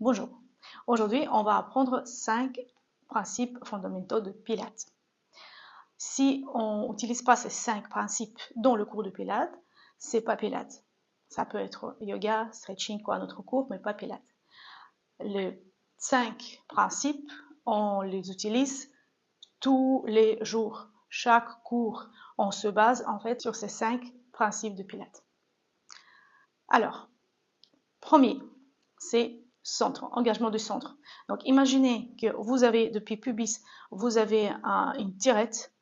Bonjour. Aujourd'hui, on va apprendre 5 principes fondamentaux de Pilates. Si on n'utilise pas ces 5 principes dans le cours de Pilates, c'est pas Pilates. Ça peut être yoga, stretching ou un autre cours, mais pas Pilates. Les 5 principes, on les utilise tous les jours. Chaque cours, on se base en fait sur ces 5 principes de Pilates. Alors, premier, c'est centre, engagement du centre. Donc, imaginez que vous avez, depuis pubis, vous avez une tirette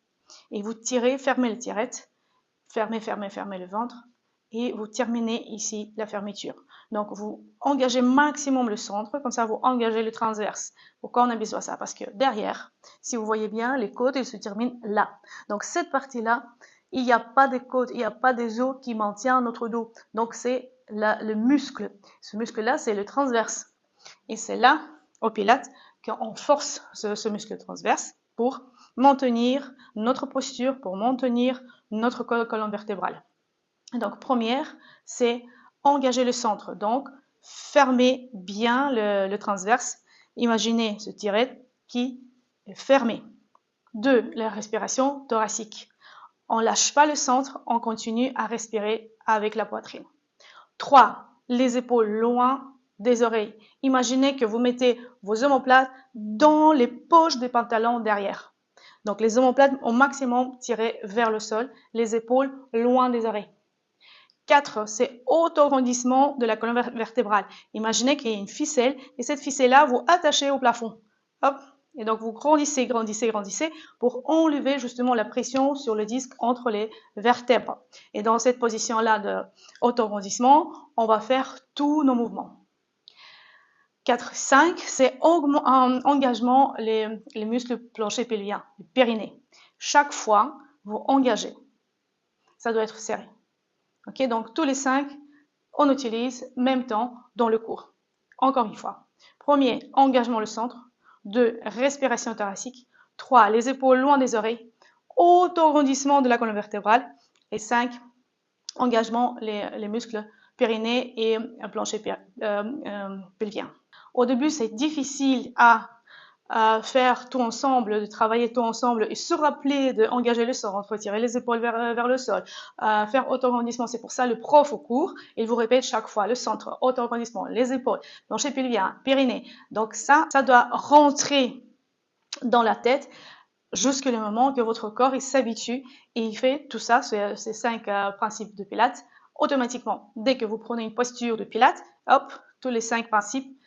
et vous tirez, fermez la tirette, fermez le ventre et vous terminez ici la fermeture. Donc, vous engagez maximum le centre, comme ça, vous engagez le transverse. Pourquoi on a besoin de ça? Parce que derrière, si vous voyez bien, les côtes, elles se terminent là. Donc, cette partie-là, il n'y a pas de côtes, il n'y a pas des os qui maintiennent notre dos. Donc, c'est le muscle. Ce muscle-là, c'est le transverse. Et c'est là, au Pilates, qu'on force ce muscle transverse pour maintenir notre posture, pour maintenir notre colonne vertébrale. Donc, première, c'est engager le centre. Donc, fermez bien le transverse. Imaginez ce tiret qui est fermé. 2. La respiration thoracique. On ne lâche pas le centre, on continue à respirer avec la poitrine. 3. Les épaules loin des oreilles. Imaginez que vous mettez vos omoplates dans les poches des pantalons derrière. Donc, les omoplates au maximum tirées vers le sol, les épaules loin des oreilles. 4. C'est auto-arrondissement de la colonne vertébrale. Imaginez qu'il y a une ficelle et cette ficelle-là, vous attachez au plafond. Hop. Et donc, vous grandissez pour enlever justement la pression sur le disque entre les vertèbres. Et dans cette position-là de auto-arrondissement, on va faire tous nos mouvements. 4, 5, c'est engagement les muscles plancher pelvien, le périnée. Chaque fois, vous engagez. Ça doit être serré. Ok, donc tous les 5, on utilise même temps dans le cours. Encore une fois. Premier, engagement le centre. 2, respiration thoracique. 3, les épaules loin des oreilles. Auto-arrondissement de la colonne vertébrale. Et 5, engagement les muscles périnée et plancher pelvien. Au début, c'est difficile à faire tout ensemble, de travailler tout ensemble et se rappeler d'engager le centre, tirer les épaules vers le sol, faire auto-arrondissement. C'est pour ça le prof au cours, il vous répète chaque fois le centre, auto-arrondissement, les épaules, plancher pelvien, périnée. Donc ça doit rentrer dans la tête jusqu'au moment que votre corps il s'habitue et il fait tout ça, ces 5 principes de Pilates, automatiquement. Dès que vous prenez une posture de Pilates, hop, tous les 5 principes